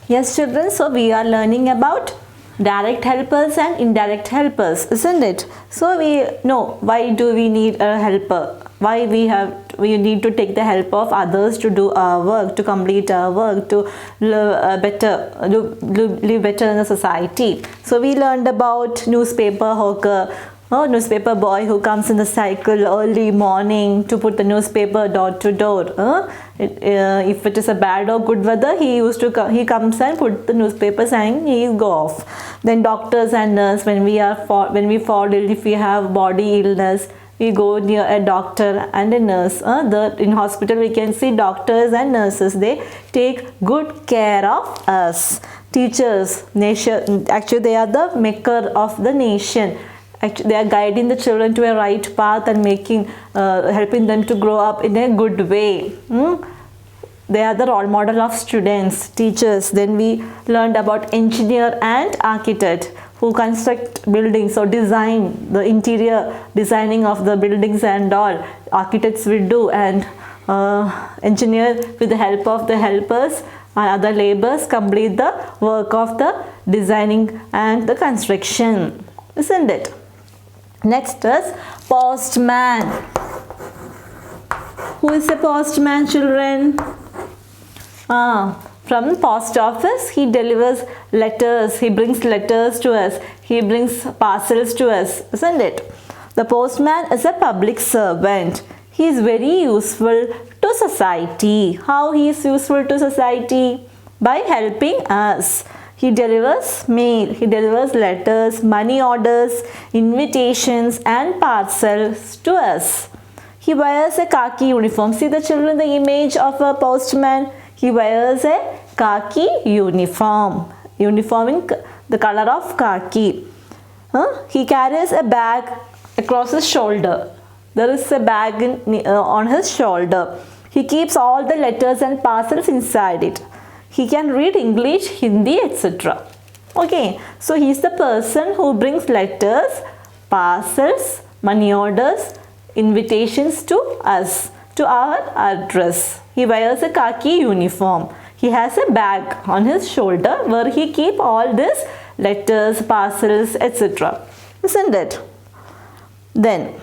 Yes, children, so we are learning about direct helpers and indirect helpers, isn't it? So we know why do we need a helper? Why we need to take the help of others to do our work, to complete our work, to live better in the society. So we learned about newspaper hawker, newspaper boy who comes in the cycle early morning to put the newspaper door to door. If it is a bad or good weather, he comes and put the newspapers and he go off. Then doctors and nurse, when we fall ill, if we have body illness, we go near a doctor and a nurse. In hospital we can see doctors and nurses. They take good care of us. Teachers, nation, actually they are the maker of the nation. Actually, they are guiding the children to a right path and helping them to grow up in a good way. They are the role model of students, teachers. Then we learned about engineer and architect who construct buildings or design the interior designing of the buildings and all. Architects will do, and engineer with the help of the helpers and other laborers complete the work of the designing and the construction, isn't it? Next is postman. Who is a postman, children? From the post office, he delivers letters. He brings letters to us. He brings parcels to us, isn't it? The postman is a public servant. He is very useful to society. How he is useful to society? By helping us. He delivers mail, he delivers letters, money orders, invitations and parcels to us. He wears a khaki uniform. See the children, the image of a postman. He wears a khaki uniform. Uniform in the color of khaki. He carries a bag across his shoulder. There is a bag on his shoulder. He keeps all the letters and parcels inside it. He can read English, Hindi, etc. Okay, so he is the person who brings letters, parcels, money orders, invitations to us, to our address. He wears a khaki uniform. He has a bag on his shoulder where he keeps all these letters, parcels, etc. Isn't it? Then,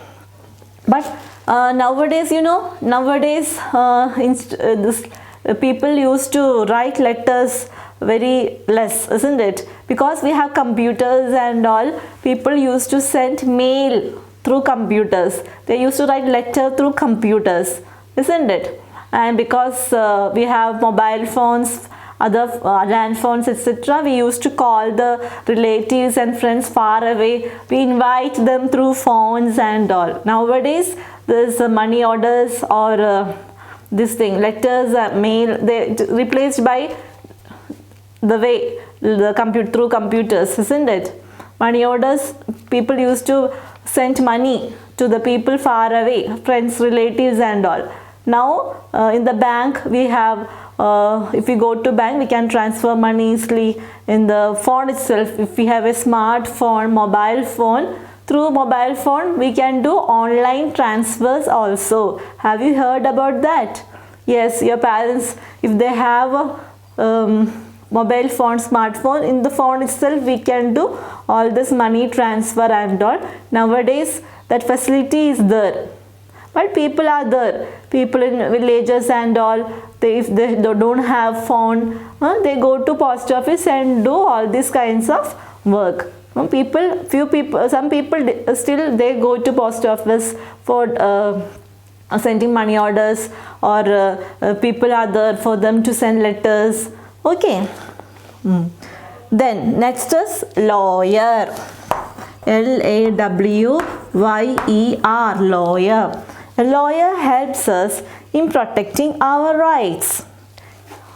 but nowadays, people used to write letters very less, isn't it? Because we have computers and all, people used to send mail through computers. They used to write letter through computers, isn't it? And because we have mobile phones, other land phones, etc., we used to call the relatives and friends far away. We invite them through phones and all. Nowadays, there's money orders or this thing, letters, mail, they replaced by through computers, isn't it? Money orders, people used to send money to the people far away, friends, relatives and all. Now in the bank we have, if we go to bank, we can transfer money easily in the phone itself. If we have a smartphone, mobile phone, through mobile phone we can do online transfers also. Have you heard about that? Yes, your parents, if they have a mobile phone, smartphone, in the phone itself we can do all this money transfer and all. Nowadays that facility is there. But people are there. People in villages and all, if they don't have phone, they go to post office and do all these kinds of work. Some people still they go to post office for sending money orders, or people are there for them to send letters. Okay. Then next is lawyer. L-A-W-Y-E-R, lawyer. A lawyer helps us in protecting our rights.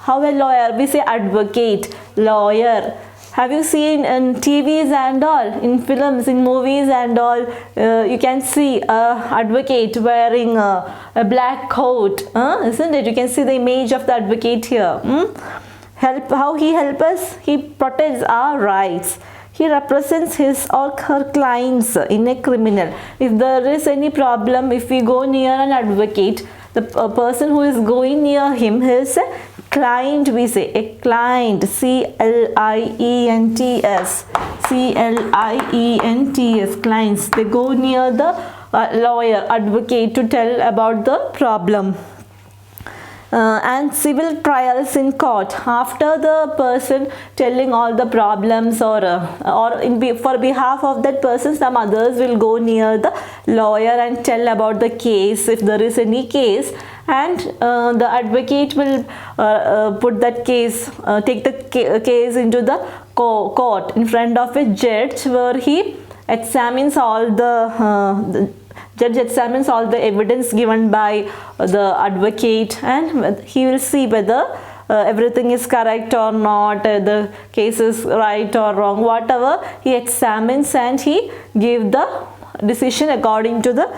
How a lawyer? We say advocate, lawyer. Have you seen in TVs and all, in films, in movies and all, you can see a advocate wearing a black coat, isn't it? You can see the image of the advocate here. How he helps us? He protects our rights. He represents his or her clients in a criminal. If there is any problem, if we go near an advocate, the person who is going near him is a client, we say a client, clients, clients, clients. They go near the lawyer, advocate to tell about the problem. And civil trials in court, after the person telling all the problems or for behalf of that person, some others will go near the lawyer and tell about the case if there is any case, and the advocate will put that case, take the case into the court in front of a judge, where he examines all the judge examines all the evidence given by the advocate, and he will see whether everything is correct or not, the case is right or wrong, whatever he examines, and he give the decision according to that.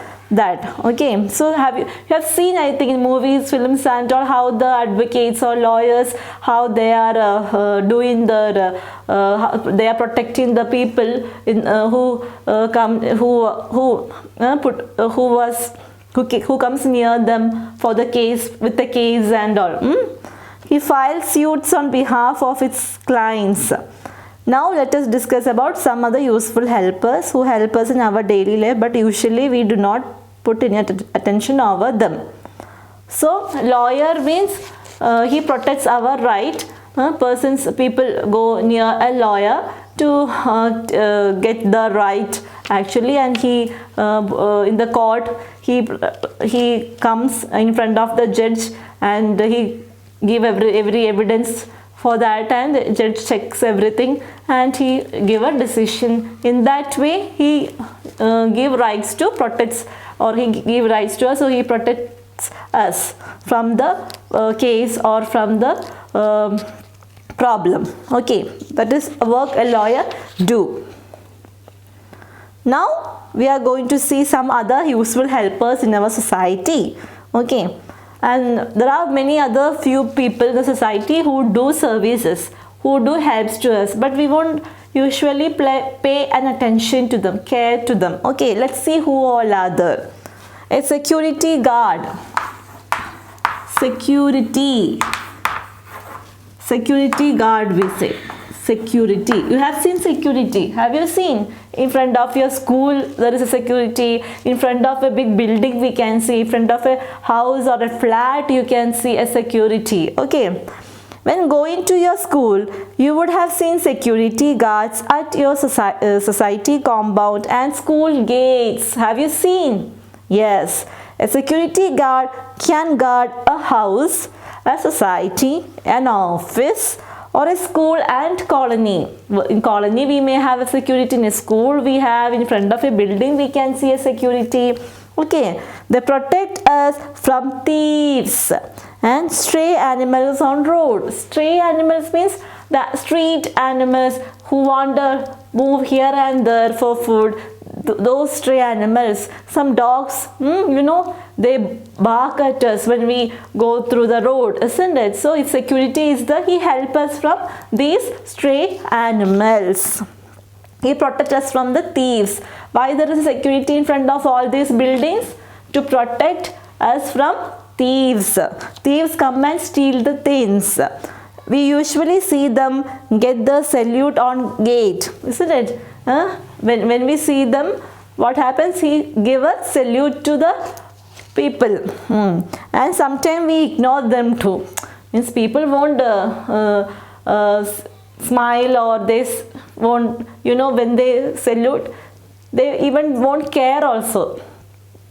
Okay, so you have seen, I think, in movies, films and all, how the advocates or lawyers, how they are doing they are protecting the people who comes near them for the case, with the case and all. He files suits on behalf of its clients. Now let us discuss about some other useful helpers who help us in our daily life, but usually we do not put any attention over them. So lawyer means he protects our right. People go near a lawyer to get the right actually, and he in the court he comes in front of the judge and he give every evidence for that, and the judge checks everything and he give a decision. In that way he give rights to protects, or he give rights to us, so he protects us from the case or from the problem. Okay, that is work a lawyer do. Now we are going to see some other useful helpers in our society. Okay, and there are many other few people in the society who do services, who do helps to us, but we won't usually pay an attention to them, care to them. Okay, let's see who all are there. A security guard. Security guard, we say. Security. You have seen security. Have you seen? In front of your school there is a security. In front of a big building we can see. In front of a house or a flat you can see a security. Okay. When going to your school, you would have seen security guards at your society compound and school gates. Have you seen? Yes. A security guard can guard a house, a society, an office, or a school and colony. In colony we may have a security, in a school we have, in front of a building we can see a security. Okay, they protect us from thieves and stray animals on road. Stray animals means the street animals who wander, move here and there for food. Those stray animals, some dogs, they bark at us when we go through the road, isn't it? So if security is there, he helps us from these stray animals. He protects us from the thieves. Why there is security in front of all these buildings? To protect us from thieves. Thieves come and steal the things. We usually see them get the salute on gate, isn't it? When we see them, what happens? He give a salute to the people, and sometimes we ignore them too. Means people won't smile, or they won't, when they salute, they even won't care also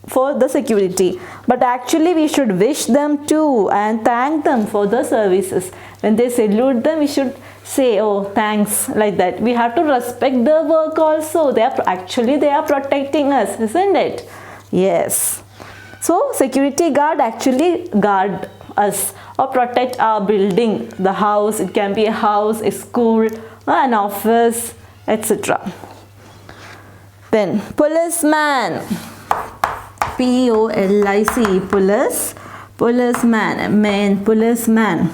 for the security. But actually we should wish them too and thank them for the services. When they salute them, we should say, oh, thanks, like that. We have to respect their work also. They are protecting us, isn't it? Yes. So security guard actually guard us or protect our building, the house. It can be a house, a school, an office, etc. Then policeman. P-O-L-I-C, policeman.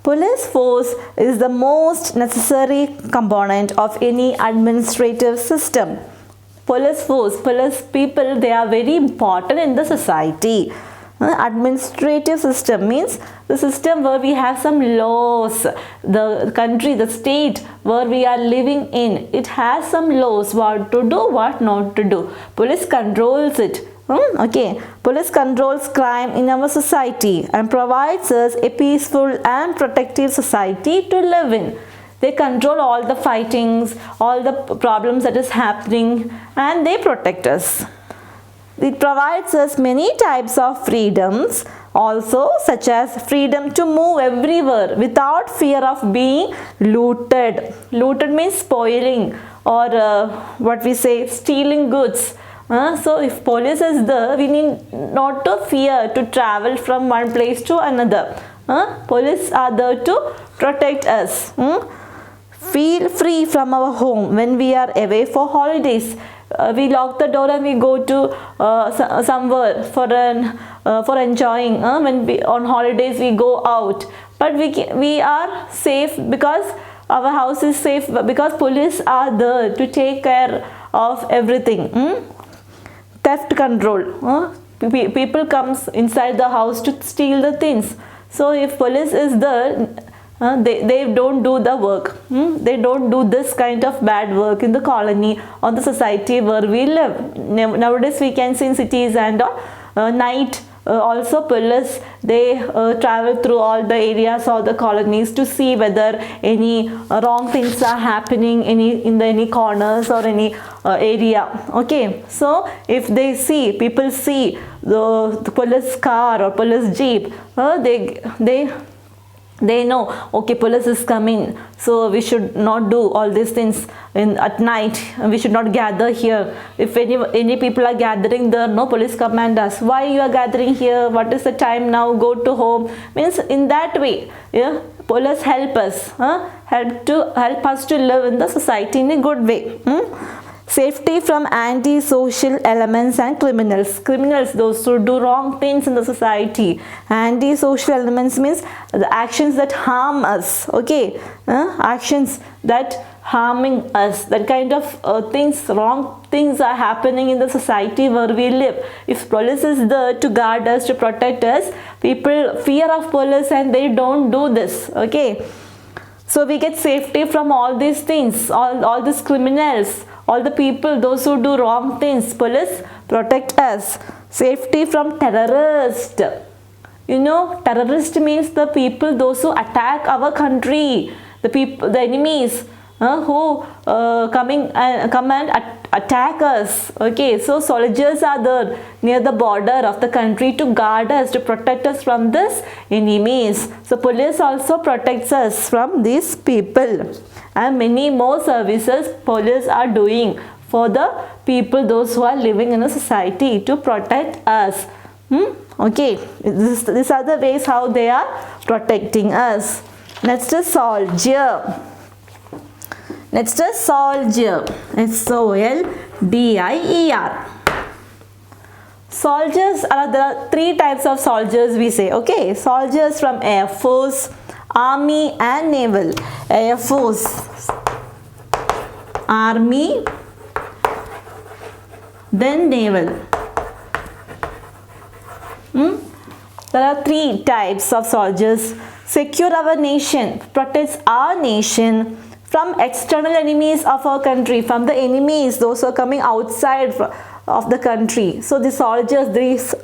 Police force is the most necessary component of any administrative system. Police force, police people, they are very important in the society. Administrative system means the system where we have some laws. The country, the state where we are living in, it has some laws, what to do, what not to do. Police controls it. Okay, police controls crime in our society and provides us a peaceful and protective society to live in. They control all the fightings, all the problems that is happening, and they protect us. It provides us many types of freedoms also, such as freedom to move everywhere without fear of being looted. Looted means spoiling, or what we say, stealing goods. So if police is there, we need not to fear to travel from one place to another. Police are there to protect us. Feel free from our home when we are away for holidays. We lock the door and we go to somewhere for enjoying. When we on holidays we go out, but we are safe because our house is safe, because police are there to take care of everything. Theft control. People comes inside the house to steal the things. So if police is there, they don't do the work. They don't do this kind of bad work in the colony or the society where we live. Nowadays we can see in cities and night also police, they travel through all the areas or the colonies to see whether any wrong things are happening in any corners or any area. Okay, so if people see the police car or police jeep, they know, okay, police is coming, so we should not do all these things at night. We should not gather here. If any people are gathering there, no, police command us, why you are gathering here, what is the time now, go to home. Means in that way, yeah, police help us, help us to live in the society in a good way. Safety from anti-social elements and criminals. Criminals, those who do wrong things in the society. Anti-social elements means the actions that harm us. Okay, actions that harming us. That kind of things, wrong things are happening in the society where we live. If police is there to guard us, to protect us, people fear of police and they don't do this. Okay, so we get safety from all these things, all these criminals, all the people, those who do wrong things. Police protect us. Safety from terrorists. You know, terrorist means the people, those who attack our country, the enemies who come and attack us. Okay, so soldiers are there near the border of the country to guard us, to protect us from this enemies. So police also protects us from these people. And many more services police are doing for the people, those who are living in a society, to protect us. Okay, these are the ways how they are protecting us. Next is soldier. Next is soldier. S-O-L-D-I-E-R. Soldiers there are three types of soldiers we say. Okay, soldiers from Air Force, Army and Naval. Air Force, Army, then Naval. There are three types of soldiers. Secure our nation, protects our nation from external enemies of our country, from the enemies, those who are coming outside of the country. So the soldiers,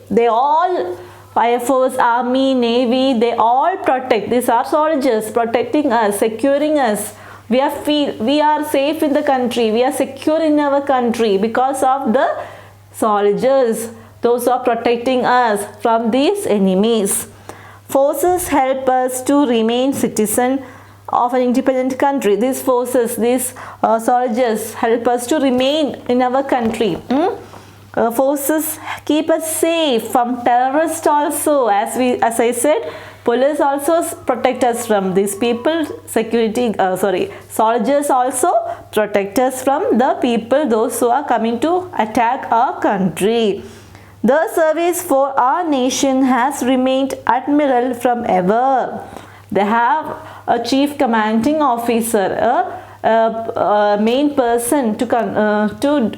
they all, Air Force, Army, Navy, they all protect. These are soldiers protecting us, securing us. We are safe in the country. We are secure in our country because of the soldiers, those who are protecting us from these enemies. Forces help us to remain citizen of an independent country. These forces, these soldiers help us to remain in our country. Forces keep us safe from terrorists also. As I said, police also protect us from these people. Soldiers also protect us from the people, those who are coming to attack our country. The service for our nation has remained admiral from ever. They have a chief commanding officer, a main person to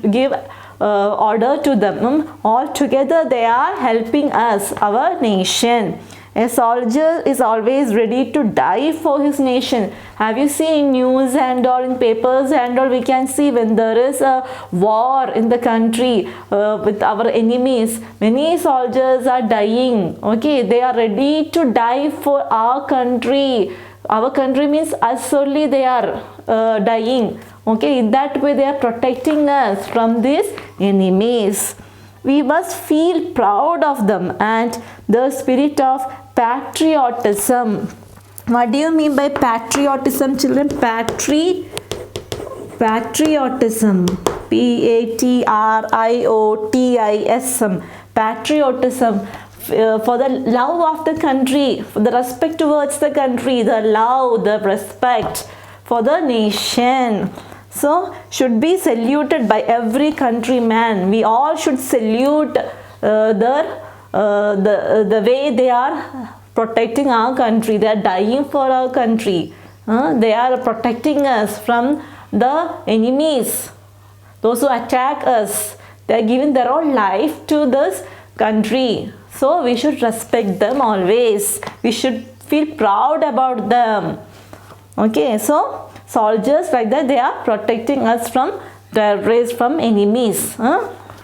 give order to them. All together they are helping us, our nation. A soldier is always ready to die for his nation. Have you seen news and all, in papers and all, we can see when there is a war in the country with our enemies, many soldiers are dying. Okay, they are ready to die for our country. Our country means us only, they are dying. Okay, in that way they are protecting us from these enemies. We must feel proud of them and the spirit of patriotism. What do you mean by patriotism, children? Patriotism. Patriotism. Patriotism. For the love of the country, for the respect towards the country, the love, the respect for the nation. So should be saluted by every countryman. We all should salute the way they are protecting our country. They are dying for our country. They are protecting us from the enemies, those who attack us. They are giving their own life to this country. So we should respect them always. We should feel proud about them. Okay, so soldiers like that, they are protecting us from terrorists, from enemies.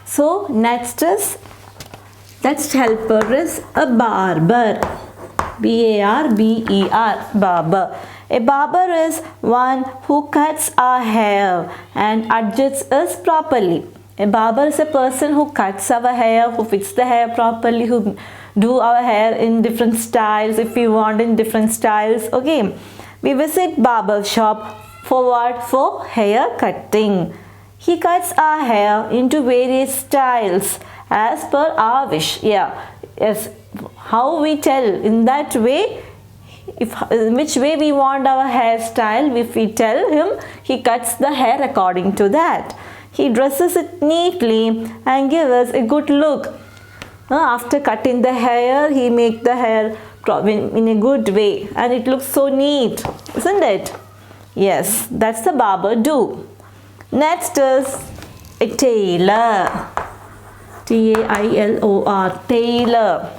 So next helper is a barber. B-A-R-B-E-R, barber. A barber is one who cuts our hair and adjusts us properly. A barber is a person who cuts our hair, who fixes the hair properly, who do our hair in different styles if we want, in different styles. Okay, we visit barber shop for what? For hair cutting. He cuts our hair into various styles as per our wish. Yeah, yes. How we tell, in that way, in which way we want our hairstyle, if we tell him, he cuts the hair according to that. He dresses it neatly and gives us a good look. After cutting the hair, he makes the hair in a good way and it looks so neat, isn't it? Yes, that's the barber do. Next is a tailor. T-A-I-L-O-R, tailor.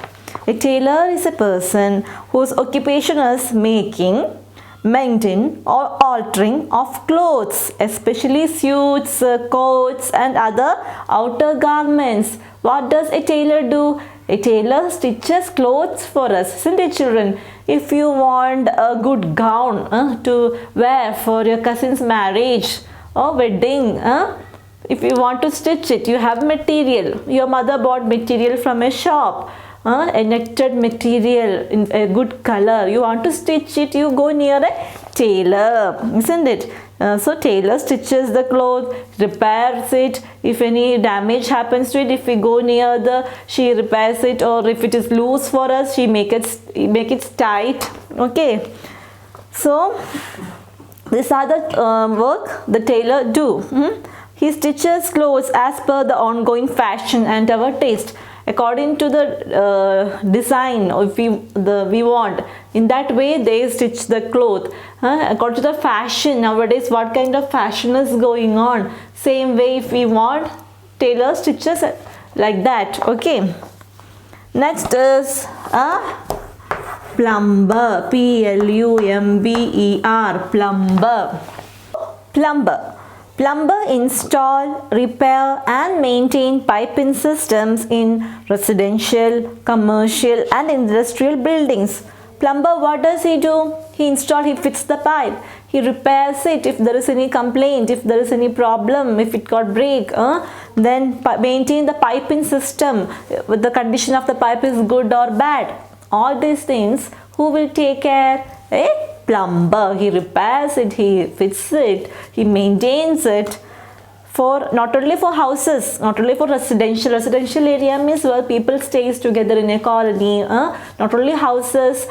A tailor is a person whose occupation is making, mending or altering of clothes, especially suits, coats and other outer garments. What does a tailor do? A tailor stitches clothes for us, isn't it, children? If you want a good gown to wear for your cousin's marriage or wedding, if you want to stitch it, you have material. Your mother bought material from a shop. A netted material in a good color, you want to stitch it, you go near a tailor, isn't it? So tailor stitches the cloth, repairs it. If any damage happens to it, if we go near she repairs it, or if it is loose for us, she make it tight. Okay, so these are the work the tailor do. He stitches clothes as per the ongoing fashion and our taste, according to the design, or if we want. In that way they stitch the cloth according to the fashion. Nowadays what kind of fashion is going on, same way if we want, tailor stitches like that. Okay, next is a plumber. P-L-U-M-B-E-R, plumber. Plumber install, repair and maintain piping systems in residential, commercial and industrial buildings. Plumber, what does he do? He fits the pipe. He repairs it if there is any complaint, if there is any problem, if it got break. Then maintain the piping system, whether the condition of the pipe is good or bad. All these things, who will take care? A plumber. He repairs it, he fits it, he maintains it, for not only for houses, not only for residential area means where people stays together in a colony, not only houses,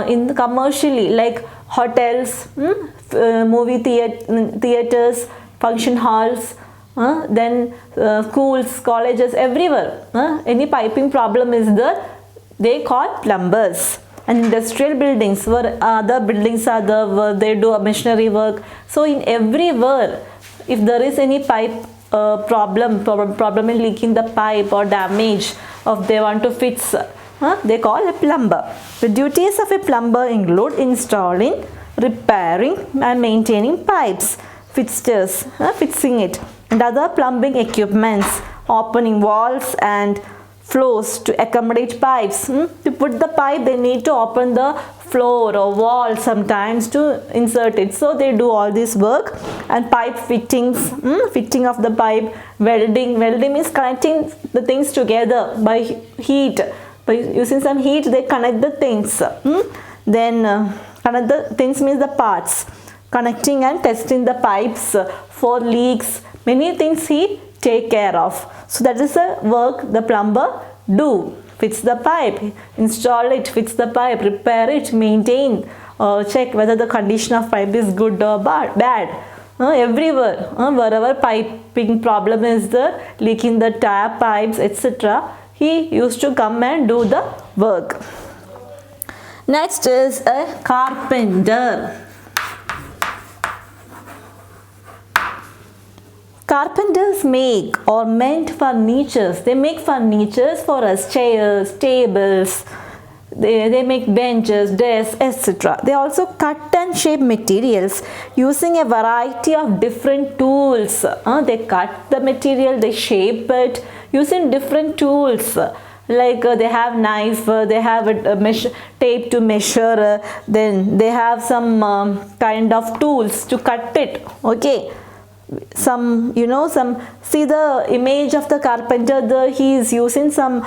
in the commercially like hotels, movie theaters, function halls, then schools, colleges, everywhere. Any piping problem is there, they call plumbers. And industrial buildings, where other buildings are there, where they do a machinery work. So in everywhere, if there is any pipe problem in leaking the pipe or damage, or if they want to fix, they call a plumber. The duties of a plumber include installing, repairing and maintaining pipes, fixtures, fixing it, and other plumbing equipments, opening valves and floors to accommodate pipes. To put the pipe, they need to open the floor or wall sometimes to insert it. So they do all this work. And pipe fittings, fitting of the pipe, welding. Welding means connecting the things together by heat. By using some heat, they connect the things. Then connect the things means the parts. Connecting and testing the pipes for leaks. Many things he take care of. So that is the work the plumber do. Fix the pipe, install it, fix the pipe, repair it, maintain, check whether the condition of pipe is good or bad. Everywhere, wherever piping problem is there, leaking the tap pipes, etc., he used to come and do the work. Next is a carpenter. Carpenters make or mend furnitures. They make furnitures for us, chairs, tables, they make benches, desks, etc. They also cut and shape materials using a variety of different tools. They cut the material, they shape it using different tools. Like they have knife, they have a tape to measure, then they have some kind of tools to cut it. Okay. See the image of the carpenter, he is using some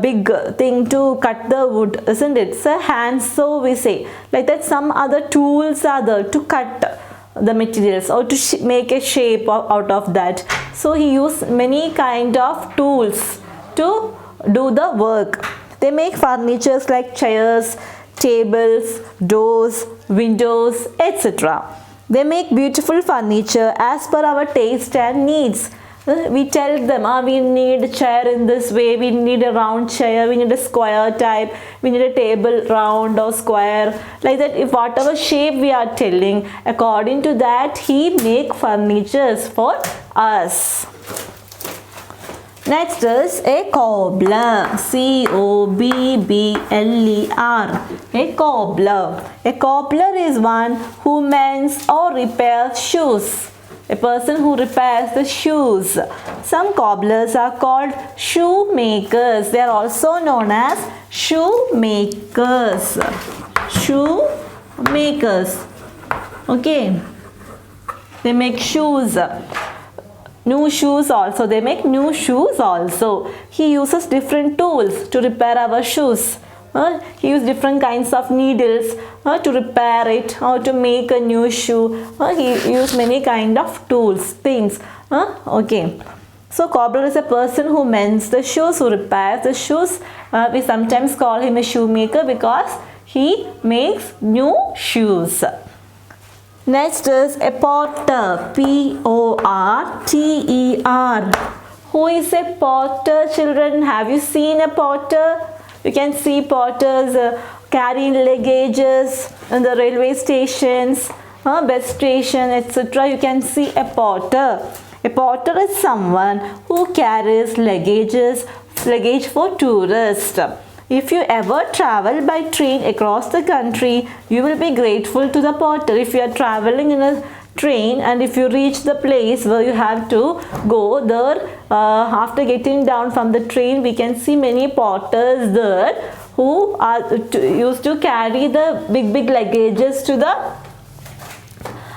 big thing to cut the wood, isn't it? It's a hand saw, we say. Like that, some other tools are there to cut the materials or to make a shape out of that. So he used many kind of tools to do the work. They make furnitures like chairs, tables, doors, windows, etc. They make beautiful furniture as per our taste and needs. We tell them, we need a chair in this way, we need a round chair, we need a square type, we need a table round or square. Like that, if whatever shape we are telling, according to that, he make furnitures for us. Next is a cobbler. C-O-B-B-L-E-R. A cobbler. A cobbler is one who mends or repairs shoes. A person who repairs the shoes. Some cobblers are called shoemakers. They are also known as shoemakers. Shoemakers. Okay. They make shoes. New shoes also. They make new shoes also. He uses different tools to repair our shoes. He uses different kinds of needles to repair it or to make a new shoe. He uses many kind of tools, things. Okay. So cobbler is a person who mends the shoes, who repairs the shoes. We sometimes call him a shoemaker because he makes new shoes. Next is a potter. P-O-R-T-E-R. Who is a potter, children? Have you seen a potter? You can see potters carrying luggages in the railway stations, bus station, etc. You can see a potter. A potter is someone who carries luggage for tourists. If you ever travel by train across the country, you will be grateful to the potter. If you are traveling in a train and if you reach the place where you have to go there, after getting down from the train, we can see many potters there who are used to carry the big luggages to the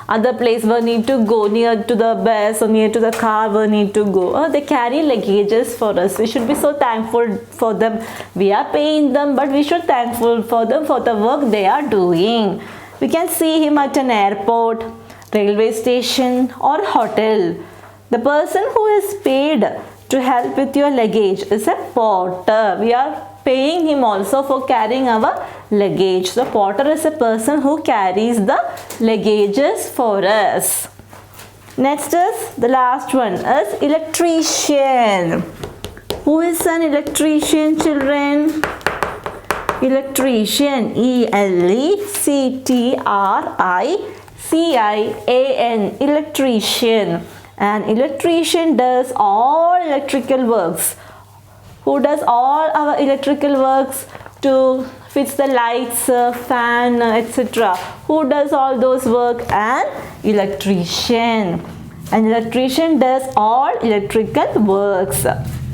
other place where need to go, near to the bus or near to the car where need to go. They carry luggages for us. We should be so thankful for them. We are paying them, but we should be thankful for them for the work they are doing. We can see him at an airport, railway station or hotel. The person who is paid to help with your luggage is a porter. We are paying him also for carrying our luggage. The porter is a person who carries the luggages for us. Next is the last one is electrician. Who is an electrician, children? Electrician. E-L-E-C-T-R-I-C-I-A-N. Electrician. An electrician does all electrical works. Who does all our electrical works to fix the lights, fan, etc.? Who does all those work? An electrician. An electrician does all electrical works.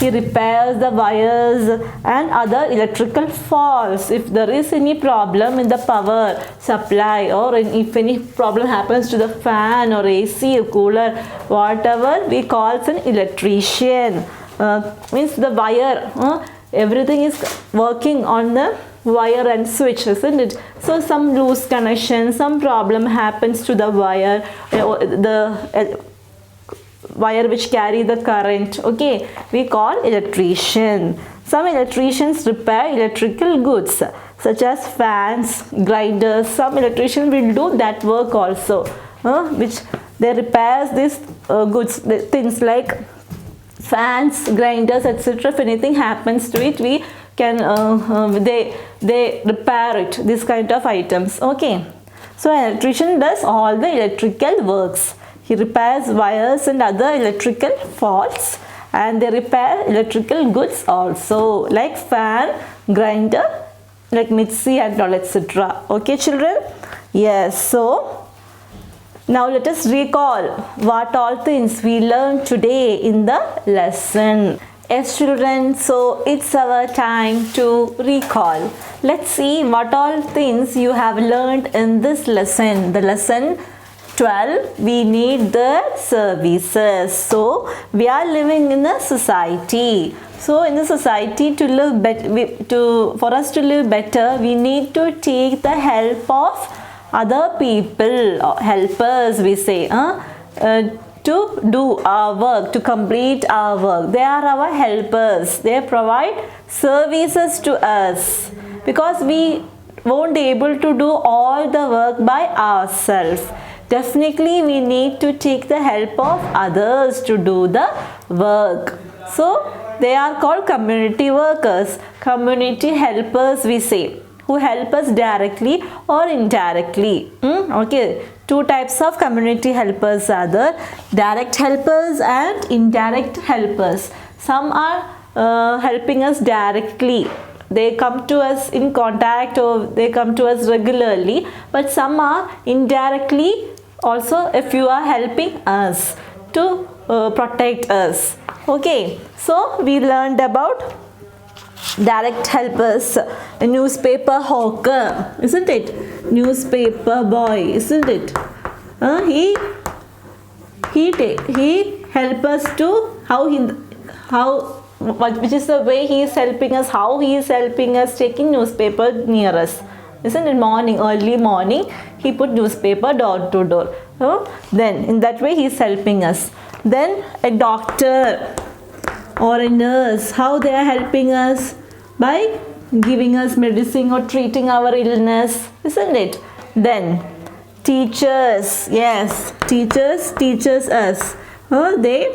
He repairs the wires and other electrical faults. If there is any problem in the power supply, or if any problem happens to the fan or AC or cooler, whatever, we call it an electrician. Means the wire, everything is working on the wire and switch, isn't it? So some loose connection, some problem happens to the wire, the wire which carry the current, okay, we call electrician. Some electricians repair electrical goods such as fans, grinders. Some electricians will do that work also, which they repairs these goods, things like fans, grinders, etc. If anything happens to it, we can they repair it, this kind of items, okay. So an electrician does all the electrical works. He repairs wires and other electrical faults, and they repair electrical goods also, like fan, grinder, like mixie and all, etc. Okay children? Yes, so now let us recall what all things we learned today in the lesson. Yes children, so it's our time to recall. Let's see what all things you have learned in this lesson. The lesson 12, we need the services. So we are living in a society. So in the society, to live better, for us to live better, we need to take the help of other people, helpers we say, to do our work, to complete our work. They are our helpers. They provide services to us, because we won't be able to do all the work by ourselves. Definitely we need to take the help of others to do the work. So they are called community workers, community helpers we say, who help us directly or indirectly. Okay, two types of community helpers are there: direct helpers and indirect helpers. Some are helping us directly. They come to us in contact, or they come to us regularly, but some are indirectly also, if you are helping us to protect us. Okay, so we learned about direct helpers, a newspaper hawker, isn't it? Newspaper boy, isn't it? He help us to which is the way he is helping us, how he is helping us, taking newspaper near us, isn't it? Early morning, he put newspaper door to door. Then in that way he is helping us. Then a doctor or a nurse, how they are helping us? By giving us medicine or treating our illness, isn't it? Then teachers, yes, teachers teaches us. They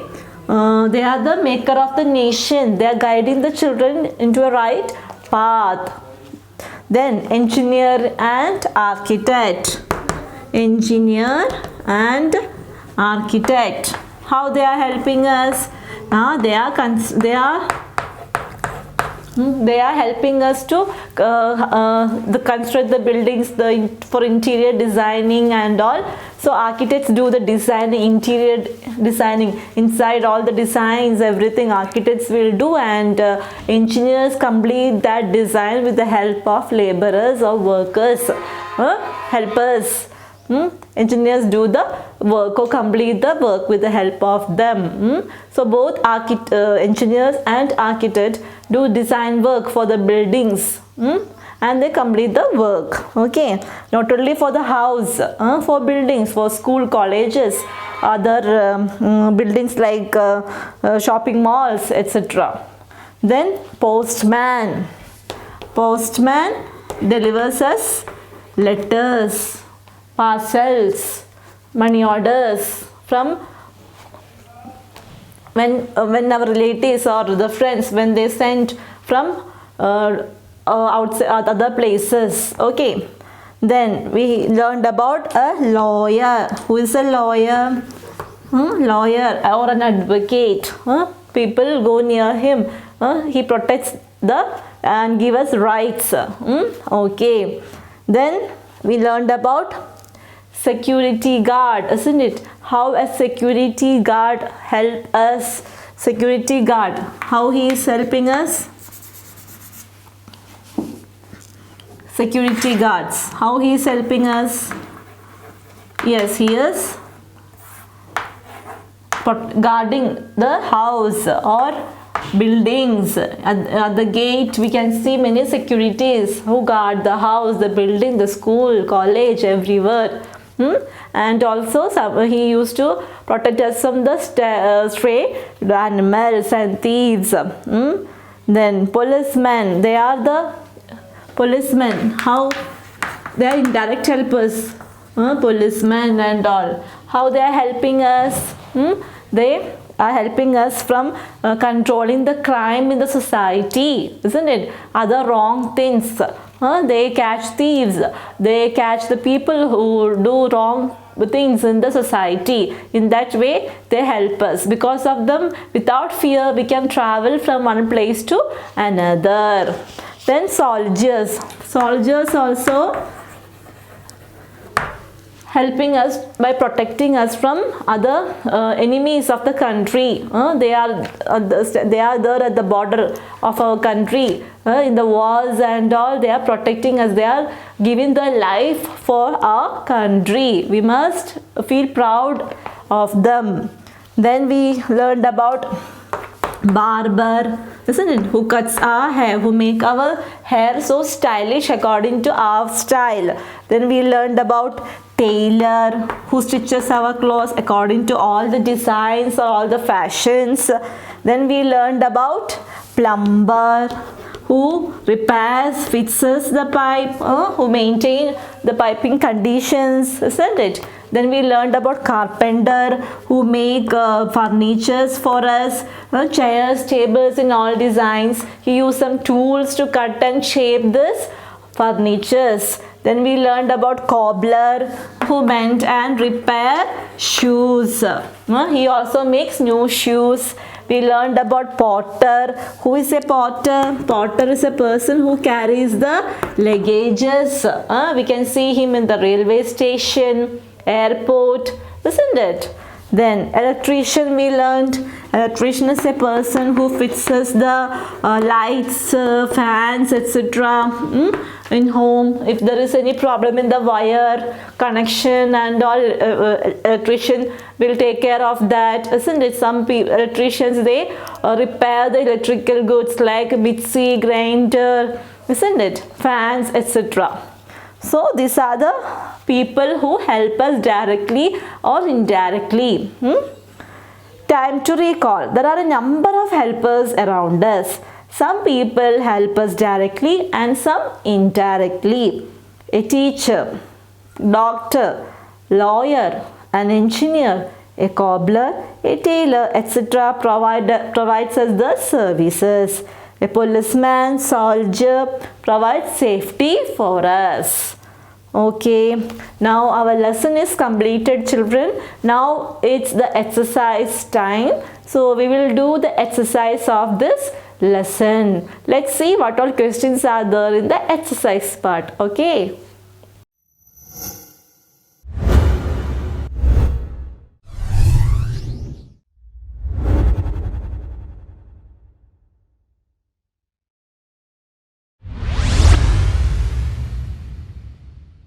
are the maker of the nation. They are guiding the children into a right path. Then engineer and architect. Engineer and architect, how they are helping us? They are helping us to construct the buildings, for interior designing and all. So architects do the designing, interior designing, inside all the designs, everything architects will do, and engineers complete that design with the help of laborers or workers, helpers. Engineers do the work or complete the work with the help of them. So both engineers and architects do design work for the buildings, and they complete the work. Okay, not only for the house, for buildings, for school, colleges, other buildings like shopping malls, etc. Then postman. Postman delivers us letters, parcels, money orders from when our relatives or the friends, when they send from outside other places. Okay, then we learned about a lawyer. Who is a lawyer? lawyer or an advocate. People go near him. He protects and give us rights. Okay. Then we learned about security guard, isn't it? How a security guard help us. Security guard, how he is helping us? Security guards, how he is helping us? Yes, he is guarding the house or buildings. At the gate we can see many securities who guard the house, the building, the school, college, everywhere. And also he used to protect us from the stray animals and thieves. Then policemen, they are the policemen, how they are indirect helpers. Policemen and all, how they are helping us? They are helping us from controlling the crime in the society, isn't it? Other wrong things. They catch thieves, they catch the people who do wrong things in the society. In that way they help us. Because of them, without fear, we can travel from one place to another. Then soldiers also helping us by protecting us from other enemies of the country. They are there at the border of our country, in the wars and all. They are protecting us. They are giving their life for our country. We must feel proud of them. Then we learned about barber, isn't it? Who cuts our hair, who make our hair so stylish according to our style. Then we learned about tailor, who stitches our clothes according to all the designs or all the fashions. Then we learned about plumber, who repairs, fixes the pipe, who maintain the piping conditions, isn't it? Then we learned about carpenter, who make furnitures for us, chairs, tables in all designs. He used some tools to cut and shape this furnitures. Then we learned about cobbler, who mend and repair shoes. He also makes new shoes. We learned about potter. Who is a potter? Potter is a person who carries the luggages. We can see him in the railway station, airport, isn't it? Then electrician, we learned. Electrician is a person who fixes the lights, fans, etc. In home. If there is any problem in the wire connection and all, electrician will take care of that, isn't it? Some electricians, they repair the electrical goods like mixie, grinder, isn't it? Fans, etc. So these are the people who help us directly or indirectly. Time to recall. There are a number of helpers around us. Some people help us directly and some indirectly. A teacher, doctor, lawyer, an engineer, a cobbler, a tailor, etc. provides us the services. A policeman, soldier provides safety for us. Okay, now our lesson is completed, children. Now it's the exercise time. So we will do the exercise of this lesson. Let's see what all questions are there in the exercise part. Okay.